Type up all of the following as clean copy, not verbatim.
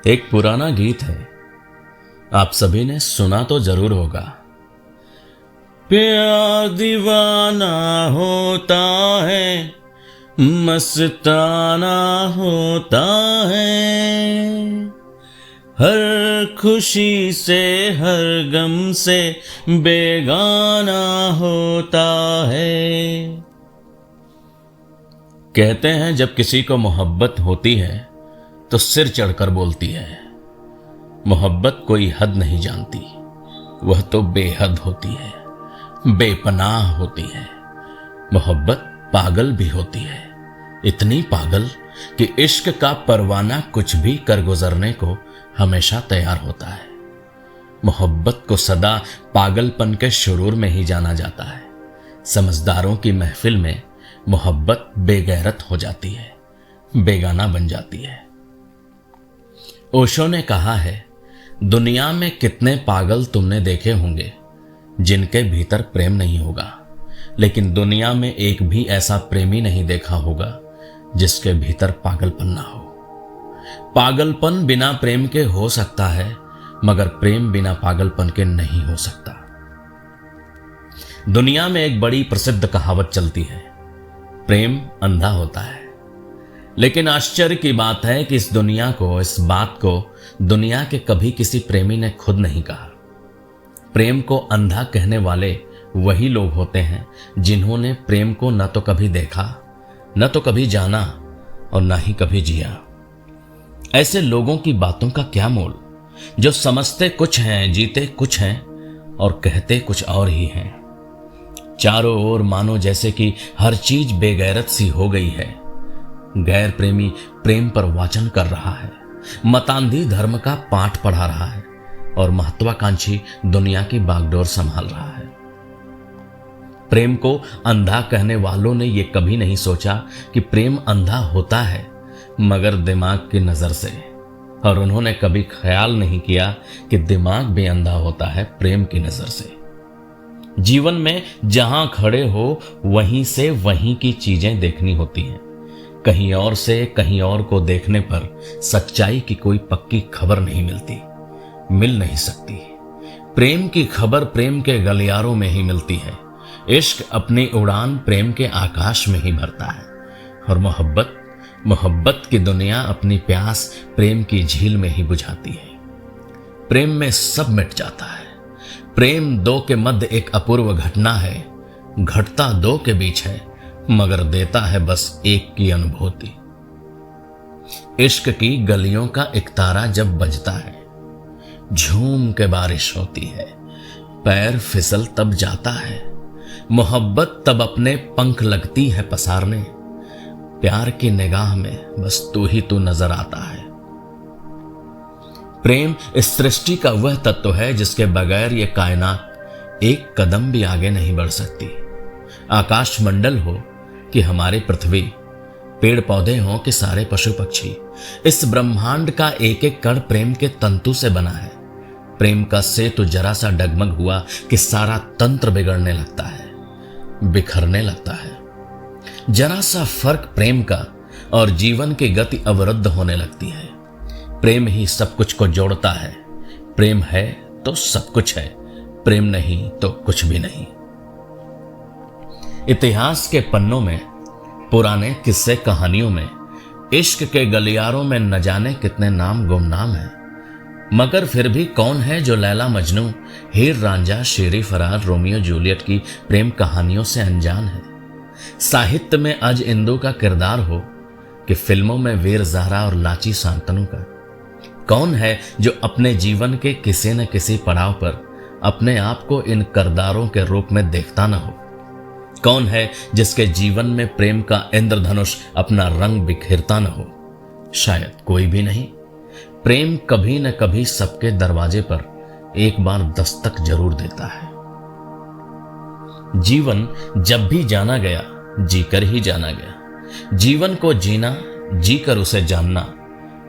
एक पुराना गीत है, आप सभी ने सुना तो जरूर होगा। प्यार दीवाना होता है, मस्ताना होता है, हर खुशी से हर गम से बेगाना होता है। कहते हैं जब किसी को मोहब्बत होती है तो सिर चढ़कर बोलती है। मोहब्बत कोई हद नहीं जानती, वह तो बेहद होती है, बेपनाह होती है। मोहब्बत पागल भी होती है, इतनी पागल कि इश्क का परवाना कुछ भी कर गुजरने को हमेशा तैयार होता है। मोहब्बत को सदा पागलपन के शुरूर में ही जाना जाता है। समझदारों की महफिल में मोहब्बत बेगैरत हो जाती है, बेगाना बन जाती है। ओशो ने कहा है, दुनिया में कितने पागल तुमने देखे होंगे जिनके भीतर प्रेम नहीं होगा, लेकिन दुनिया में एक भी ऐसा प्रेमी नहीं देखा होगा जिसके भीतर पागलपन ना हो। पागलपन बिना प्रेम के हो सकता है, मगर प्रेम बिना पागलपन के नहीं हो सकता। दुनिया में एक बड़ी प्रसिद्ध कहावत चलती है, प्रेम अंधा होता है। लेकिन आश्चर्य की बात है कि इस बात को दुनिया के कभी किसी प्रेमी ने खुद नहीं कहा। प्रेम को अंधा कहने वाले वही लोग होते हैं जिन्होंने प्रेम को न तो कभी देखा, न तो कभी जाना और न ही कभी जिया। ऐसे लोगों की बातों का क्या मोल, जो समझते कुछ हैं, जीते कुछ हैं और कहते कुछ और ही हैं। चारों ओर मानो जैसे कि हर चीज बेगैरत सी हो गई है। गैर प्रेमी प्रेम पर वाचन कर रहा है, मतांधी धर्म का पाठ पढ़ा रहा है और महत्वाकांक्षी दुनिया की बागडोर संभाल रहा है। प्रेम को अंधा कहने वालों ने यह कभी नहीं सोचा कि प्रेम अंधा होता है मगर दिमाग की नजर से, और उन्होंने कभी ख्याल नहीं किया कि दिमाग भी अंधा होता है प्रेम की नजर से। जीवन में जहां खड़े हो वहीं से वहीं की चीजें देखनी होती हैं। कहीं और से कहीं और को देखने पर सच्चाई की कोई पक्की खबर नहीं मिलती, मिल नहीं सकती। प्रेम की खबर प्रेम के गलियारों में ही मिलती है। इश्क अपनी उड़ान प्रेम के आकाश में ही भरता है और मोहब्बत की दुनिया अपनी प्यास प्रेम की झील में ही बुझाती है। प्रेम में सब मिट जाता है। प्रेम दो के मध्य एक अपूर्व घटना है, घटता दो के बीच है मगर देता है बस एक की अनुभूति। इश्क की गलियों का एक तारा जब बजता है, झूम के बारिश होती है, पैर फिसल तब जाता है। मोहब्बत तब अपने पंख लगती है पसारने, प्यार की निगाह में बस तू ही तू नजर आता है। प्रेम इस सृष्टि का वह तत्व है जिसके बगैर ये कायनात एक कदम भी आगे नहीं बढ़ सकती। आकाश मंडल हो कि हमारी पृथ्वी, पेड़ पौधे हों कि सारे पशु पक्षी, इस ब्रह्मांड का एक एक कण प्रेम के तंतु से बना है। प्रेम का सेतु जरा सा डगमग हुआ कि सारा तंत्र बिगड़ने लगता है, बिखरने लगता है। जरा सा फर्क प्रेम का और जीवन की गति अवरुद्ध होने लगती है। प्रेम ही सब कुछ को जोड़ता है। प्रेम है तो सब कुछ है, प्रेम नहीं तो कुछ भी नहीं। इतिहास के पन्नों में, पुराने किस्से कहानियों में, इश्क के गलियारों में न जाने कितने नाम गुमनाम हैं, मगर फिर भी कौन है जो लैला मजनू, हीर रांझा, शेरी फरार, रोमियो जूलियट की प्रेम कहानियों से अनजान है। साहित्य में अज इंदु का किरदार हो कि फिल्मों में वीर ज़हरा और लाची शांतनु का। कौन है जो अपने जीवन के किसी न किसी पड़ाव पर अपने आप को इन किरदारों के रूप में देखता न हो। कौन है जिसके जीवन में प्रेम का इंद्रधनुष अपना रंग बिखेरता न हो। शायद कोई भी नहीं। प्रेम कभी न कभी सबके दरवाजे पर एक बार दस्तक जरूर देता है। जीवन जब भी जाना गया, जीकर ही जाना गया। जीवन को जीना, जीकर उसे जानना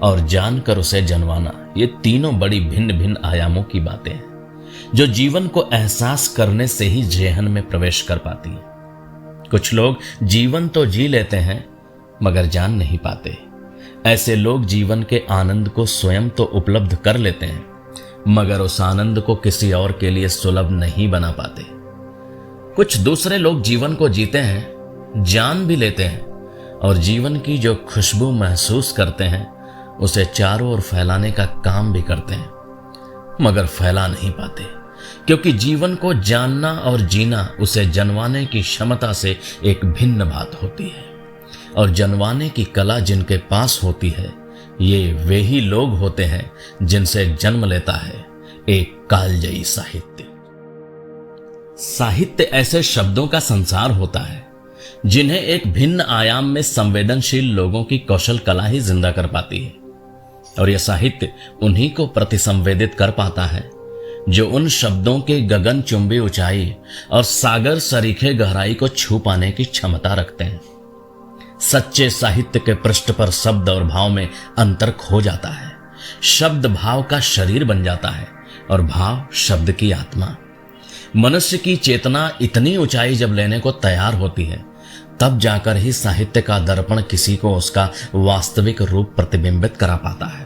और जानकर उसे जनवाना, ये तीनों बड़ी भिन्न भिन्न आयामों की बातें हैं जो जीवन को एहसास करने से ही जेहन में प्रवेश कर पाती हैं। कुछ लोग जीवन तो जी लेते हैं मगर जान नहीं पाते। ऐसे लोग जीवन के आनंद को स्वयं तो उपलब्ध कर लेते हैं, मगर उस आनंद को किसी और के लिए सुलभ नहीं बना पाते। कुछ दूसरे लोग जीवन को जीते हैं, जान भी लेते हैं और जीवन की जो खुशबू महसूस करते हैं उसे चारों ओर फैलाने का काम भी करते हैं, मगर फैला नहीं पाते, क्योंकि जीवन को जानना और जीना उसे जनवाने की क्षमता से एक भिन्न बात होती है। और जनवाने की कला जिनके पास होती है, ये वे ही लोग होते हैं जिनसे जन्म लेता है एक कालजयी साहित्य। साहित्य ऐसे शब्दों का संसार होता है जिन्हें एक भिन्न आयाम में संवेदनशील लोगों की कौशल कला ही जिंदा कर पाती है। और यह साहित्य उन्हीं को प्रतिसंवेदित कर पाता है जो उन शब्दों के गगनचुंबी ऊंचाई और सागर सरीखे गहराई को छू पाने की क्षमता रखते हैं। सच्चे साहित्य के पृष्ठ पर शब्द और भाव में अंतर खो जाता है। शब्द भाव का शरीर बन जाता है और भाव शब्द की आत्मा। मनुष्य की चेतना इतनी ऊंचाई जब लेने को तैयार होती है, तब जाकर ही साहित्य का दर्पण किसी को उसका वास्तविक रूप प्रतिबिंबित करा पाता है।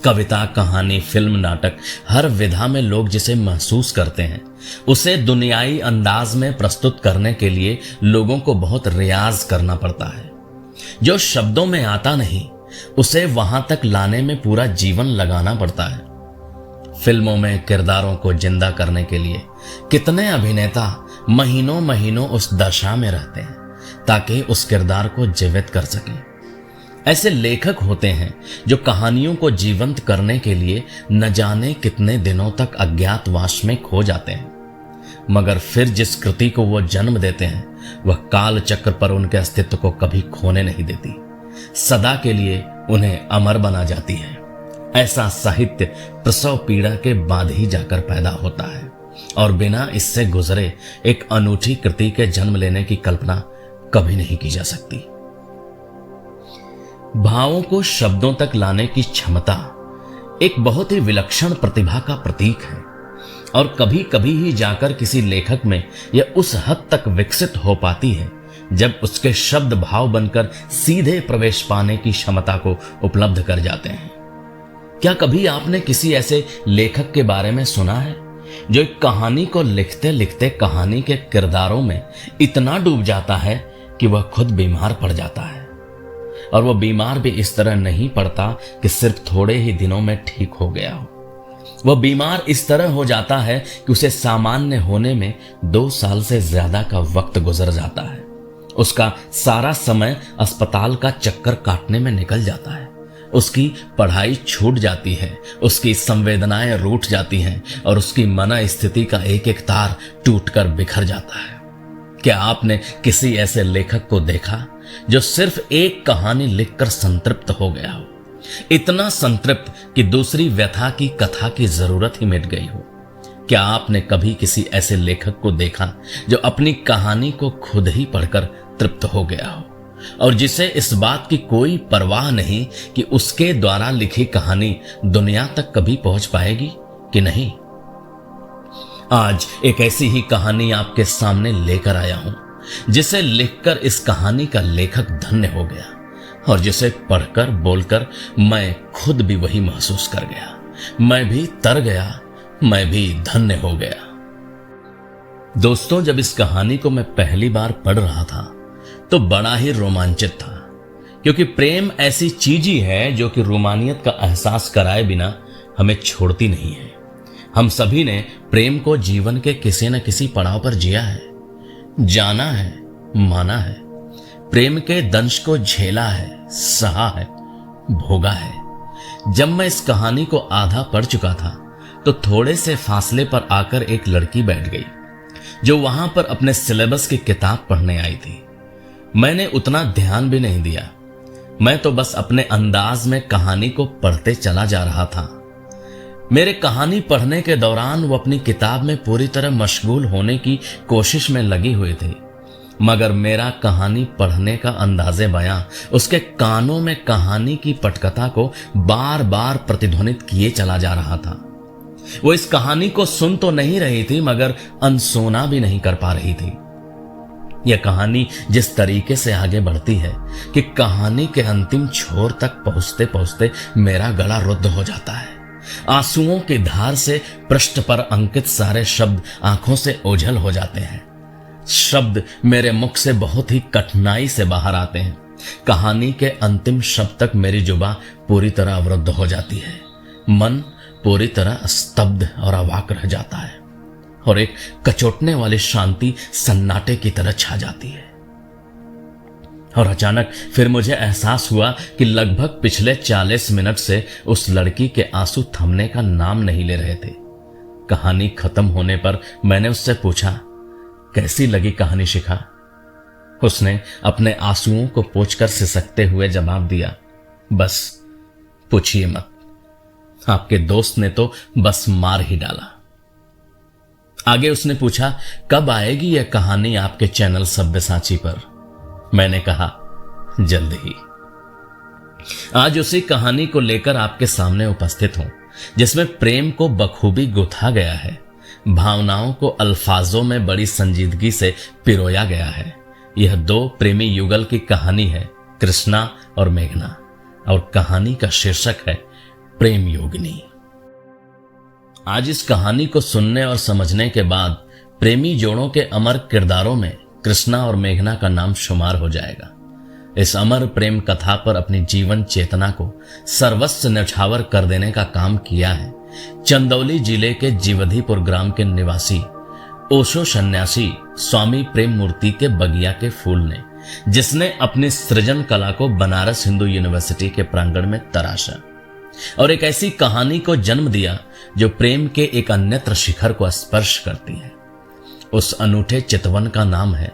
कविता, कहानी, फिल्म, नाटक, हर विधा में लोग जिसे महसूस करते हैं उसे दुनियाई अंदाज में प्रस्तुत करने के लिए लोगों को बहुत रियाज करना पड़ता है। जो शब्दों में आता नहीं उसे वहां तक लाने में पूरा जीवन लगाना पड़ता है। फिल्मों में किरदारों को जिंदा करने के लिए कितने अभिनेता महीनों महीनों उस दशा में रहते हैं ताकि उस किरदार को जीवित कर सकें। ऐसे लेखक होते हैं जो कहानियों को जीवंत करने के लिए न जाने कितने दिनों तक अज्ञातवास में खो जाते हैं, मगर फिर जिस कृति को वो जन्म देते हैं वह काल चक्र पर उनके अस्तित्व को कभी खोने नहीं देती, सदा के लिए उन्हें अमर बना जाती है। ऐसा साहित्य प्रसव पीड़ा के बाद ही जाकर पैदा होता है और बिना इससे गुजरे एक अनूठी कृति के जन्म लेने की कल्पना कभी नहीं की जा सकती। भावों को शब्दों तक लाने की क्षमता एक बहुत ही विलक्षण प्रतिभा का प्रतीक है और कभी कभी ही जाकर किसी लेखक में यह उस हद तक विकसित हो पाती है जब उसके शब्द भाव बनकर सीधे प्रवेश पाने की क्षमता को उपलब्ध कर जाते हैं। क्या कभी आपने किसी ऐसे लेखक के बारे में सुना है जो एक कहानी को लिखते लिखते कहानी के किरदारों में इतना डूब जाता है कि वह खुद बीमार पड़ जाता है? और वह बीमार भी इस तरह नहीं पड़ता कि सिर्फ थोड़े ही दिनों में ठीक हो गया हो। वह बीमार इस तरह हो जाता है कि उसे सामान्य होने में 2 साल से ज्यादा का वक्त गुजर जाता है। उसका सारा समय अस्पताल का चक्कर काटने में निकल जाता है। उसकी पढ़ाई छूट जाती है, उसकी संवेदनाएं रूठ जाती हैं और उसकी मन स्थिति का एक एक तार टूटकर बिखर जाता है। क्या आपने किसी ऐसे लेखक को देखा जो सिर्फ एक कहानी लिखकर संतृप्त हो गया हो, इतना संतृप्त कि दूसरी व्यथा की कथा की जरूरत ही मिट गई हो? क्या आपने कभी किसी ऐसे लेखक को देखा जो अपनी कहानी को खुद ही पढ़कर तृप्त हो गया हो और जिसे इस बात की कोई परवाह नहीं कि उसके द्वारा लिखी कहानी दुनिया तक कभी पहुंच पाएगी कि नहीं? आज एक ऐसी ही कहानी आपके सामने लेकर आया हूं जिसे लिखकर इस कहानी का लेखक धन्य हो गया और जिसे पढ़कर बोलकर मैं खुद भी वही महसूस कर गया। मैं भी तर गया, मैं भी धन्य हो गया। दोस्तों, जब इस कहानी को मैं पहली बार पढ़ रहा था तो बड़ा ही रोमांचित था, क्योंकि प्रेम ऐसी चीज ही है जो कि रोमानियत का एहसास कराए बिना हमें छोड़ती नहीं है। हम सभी ने प्रेम को जीवन के किसी न किसी पड़ाव पर जिया है, जाना है, माना है, प्रेम के दंश को झेला है, सहा है, भोगा है। जब मैं इस कहानी को आधा पढ़ चुका था तो थोड़े से फासले पर आकर एक लड़की बैठ गई जो वहां पर अपने सिलेबस की किताब पढ़ने आई थी। मैंने उतना ध्यान भी नहीं दिया, मैं तो बस अपने अंदाज में कहानी को पढ़ते चला जा रहा था। मेरे कहानी पढ़ने के दौरान वो अपनी किताब में पूरी तरह मशगूल होने की कोशिश में लगी हुई थी, मगर मेरा कहानी पढ़ने का अंदाज़े बयां उसके कानों में कहानी की पटकथा को बार बार प्रतिध्वनित किए चला जा रहा था। वो इस कहानी को सुन तो नहीं रही थी मगर अनसुना भी नहीं कर पा रही थी। यह कहानी जिस तरीके से आगे बढ़ती है कि कहानी के अंतिम छोर तक पहुंचते पहुंचते मेरा गला रुद्ध हो जाता है। आंसुओं की धार से पृष्ठ पर अंकित सारे शब्द आंखों से ओझल हो जाते हैं। शब्द मेरे मुख से बहुत ही कठिनाई से बाहर आते हैं। कहानी के अंतिम शब्द तक मेरी जुबान पूरी तरह अवरुद्ध हो जाती है। मन पूरी तरह स्तब्ध और अवाक रह जाता है और एक कचोटने वाली शांति सन्नाटे की तरह छा जाती है। और अचानक फिर मुझे एहसास हुआ कि लगभग पिछले 40 मिनट से उस लड़की के आंसू थमने का नाम नहीं ले रहे थे। कहानी खत्म होने पर मैंने उससे पूछा, कैसी लगी कहानी शिखा? उसने अपने आंसुओं को पोंछकर सिसकते हुए जवाब दिया, बस पूछिए मत, आपके दोस्त ने तो बस मार ही डाला। आगे उसने पूछा, कब आएगी यह कहानी आपके चैनल सब्यसाची पर? मैंने कहा, जल्द ही। आज उसी कहानी को लेकर आपके सामने उपस्थित हूं, जिसमें प्रेम को बखूबी गुथा गया है, भावनाओं को अल्फाजों में बड़ी संजीदगी से पिरोया गया है। यह दो प्रेमी युगल की कहानी है, कृष्णा और मेघना, और कहानी का शीर्षक है प्रेम योगिनी। आज इस कहानी को सुनने और समझने के बाद प्रेमी जोड़ों के अमर किरदारों में कृष्णा और मेघना का नाम शुमार हो जाएगा। इस अमर प्रेम कथा पर अपनी जीवन चेतना को सर्वस्व न्यौछावर कर देने का काम किया है चंदौली जिले के जीवधीपुर ग्राम के निवासी ओशो सन्यासी स्वामी प्रेम मूर्ति के बगिया के फूल ने, जिसने अपनी सृजन कला को बनारस हिंदू यूनिवर्सिटी के प्रांगण में तराशा और एक ऐसी कहानी को जन्म दिया जो प्रेम के एक अन्यत्र शिखर को स्पर्श करती है। उस अनूठे चितवन का नाम है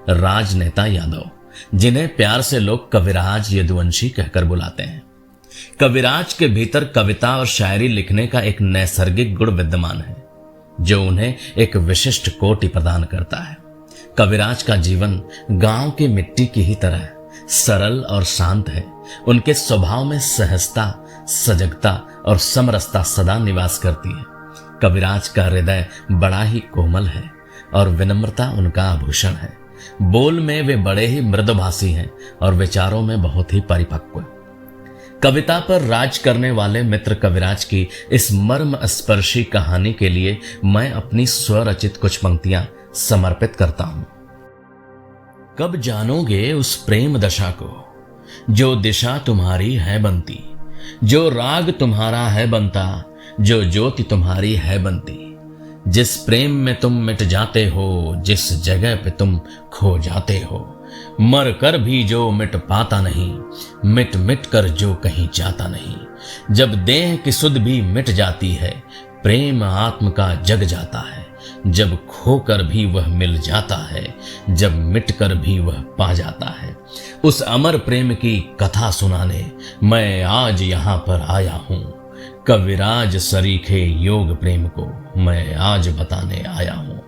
राजनेता यादव, जिन्हें प्यार से लोग कविराज यदुवंशी कहकर बुलाते हैं। कविराज के भीतर कविता और शायरी लिखने का एक नैसर्गिक गुण विद्यमान है, जो उन्हें एक विशिष्ट कोटि प्रदान करता है। कविराज का जीवन गांव की मिट्टी की ही तरह सरल और शांत है। उनके स्वभाव में सहजता, सजगता और समरसता सदा निवास करती है। कविराज का हृदय बड़ा ही कोमल है और विनम्रता उनका आभूषण है। बोल में वे बड़े ही मृदुभाषी हैं और विचारों में बहुत ही परिपक्व। कविता पर राज करने वाले मित्र कविराज की इस मर्म स्पर्शी कहानी के लिए मैं अपनी स्वरचित कुछ पंक्तियां समर्पित करता हूं। कब जानोगे उस प्रेम दशा को, जो दिशा तुम्हारी है बनती, जो राग तुम्हारा है बनता, जो ज्योति तुम्हारी है बनती। जिस प्रेम में तुम मिट जाते हो, जिस जगह पे तुम खो जाते हो, मर कर भी जो मिट पाता नहीं, मिट मिट कर जो कहीं जाता नहीं। जब देह की सुध भी मिट जाती है, प्रेम आत्म का जग जाता है। जब खोकर भी वह मिल जाता है, जब मिट कर भी वह पा जाता है। उस अमर प्रेम की कथा सुनाने मैं आज यहाँ पर आया हूँ। कविराज सरीखे योग प्रेम को मैं आज बताने आया हूँ।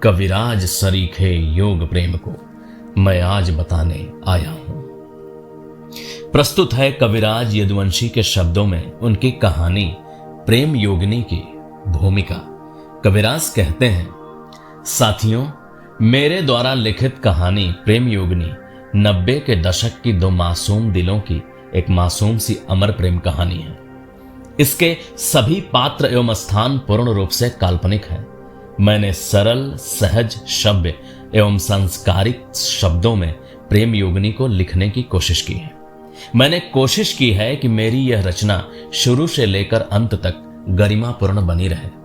कविराज सरीखे योग प्रेम को मैं आज बताने आया हूँ। प्रस्तुत है कविराज यदुवंशी के शब्दों में उनकी कहानी प्रेम योगिनी की भूमिका। कविराज कहते हैं, साथियों, मेरे द्वारा लिखित कहानी प्रेम योगिनी 90 के दशक की दो मासूम दिलों की एक मासूम सी अमर प्रेम कहानी है। इसके सभी पात्र एवं स्थान पूर्ण रूप से काल्पनिक है। मैंने सरल, सहज शब्द एवं संस्कारिक शब्दों में प्रेम योगिनी को लिखने की कोशिश की है। मैंने कोशिश की है कि मेरी यह रचना शुरू से लेकर अंत तक गरिमापूर्ण बनी रहे।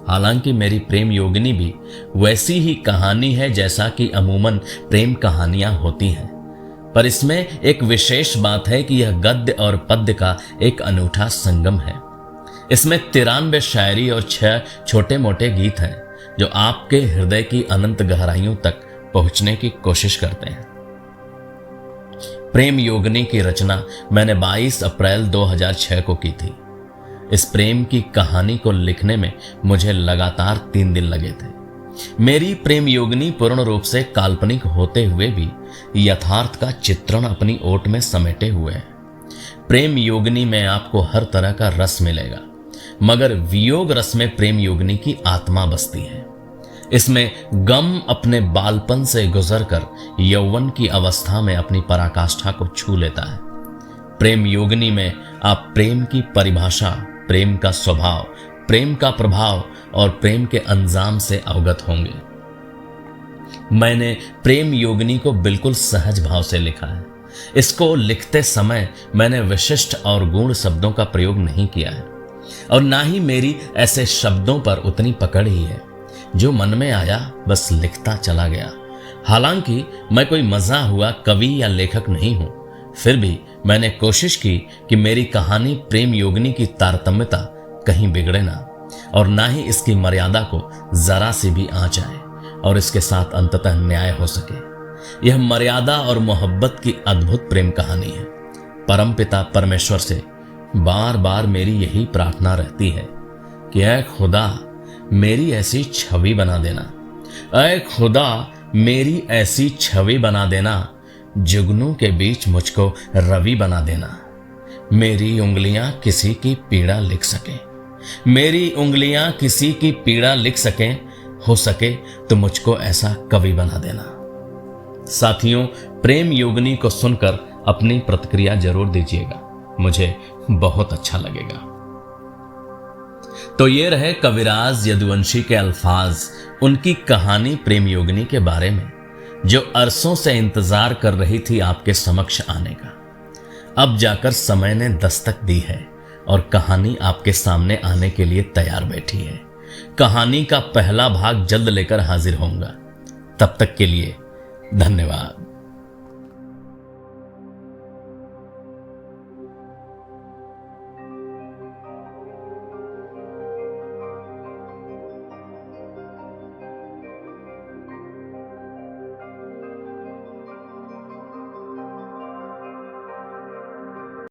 हालांकि मेरी प्रेम योगिनी भी वैसी ही कहानी है जैसा कि अमूमन प्रेम कहानियां होती हैं, पर इसमें एक विशेष बात है कि यह गद्य और पद्य का एक अनूठा संगम है। इसमें 93 शायरी और 6 छोटे मोटे गीत हैं, जो आपके हृदय की अनंत गहराइयों तक पहुंचने की कोशिश करते हैं। प्रेम योगिनी की रचना मैंने 22 अप्रैल 2006 को की थी। इस प्रेम की कहानी को लिखने में मुझे लगातार 3 दिन लगे थे। मेरी प्रेम योगिनी पूर्ण रूप से काल्पनिक होते हुए भी यथार्थ का चित्रण अपनी ओट में समेटे हुए है। प्रेम योगिनी में आपको हर तरह का रस मिलेगा, मगर वियोग रस में प्रेम योगिनी की आत्मा बसती है। इसमें गम अपने बालपन से गुजरकर यौवन की अवस्था में अपनी पराकाष्ठा को छू लेता है। प्रेम योगिनी में आप प्रेम की परिभाषा, प्रेम का स्वभाव, प्रेम का प्रभाव और प्रेम के अंजाम से अवगत होंगे। मैंने प्रेम योगिनी को बिल्कुल सहज भाव से लिखा है। इसको लिखते समय मैंने विशिष्ट और गूढ़ शब्दों का प्रयोग नहीं किया है और ना ही मेरी ऐसे शब्दों पर उतनी पकड़ ही है। जो मन में आया बस लिखता चला गया। हालांकि मैं कोई मजा हुआ कवि या लेखक नहीं हूं, फिर भी मैंने कोशिश की कि मेरी कहानी प्रेम योगिनी की तारतम्यता कहीं बिगड़े ना और ना ही इसकी मर्यादा को जरा सी भी आंच आए और इसके साथ अंततः न्याय हो सके। यह मर्यादा और मोहब्बत की अद्भुत प्रेम कहानी है। परमपिता परमेश्वर से बार बार मेरी यही प्रार्थना रहती है कि ऐ खुदा मेरी ऐसी छवि बना देना, ऐ खुदा मेरी ऐसी छवि बना देना, जुगनू के बीच मुझको रवि बना देना। मेरी उंगलियां किसी की पीड़ा लिख सके, मेरी उंगलियां किसी की पीड़ा लिख सके, हो सके तो मुझको ऐसा कवि बना देना। साथियों, प्रेम योगिनी को सुनकर अपनी प्रतिक्रिया जरूर दीजिएगा, मुझे बहुत अच्छा लगेगा। तो ये रहे कविराज यदुवंशी के अल्फाज, उनकी कहानी प्रेम योगिनी के बारे में, जो अरसों से इंतजार कर रही थी आपके समक्ष आने का। अब जाकर समय ने दस्तक दी है और कहानी आपके सामने आने के लिए तैयार बैठी है। कहानी का पहला भाग जल्द लेकर हाजिर होऊंगा। तब तक के लिए धन्यवाद।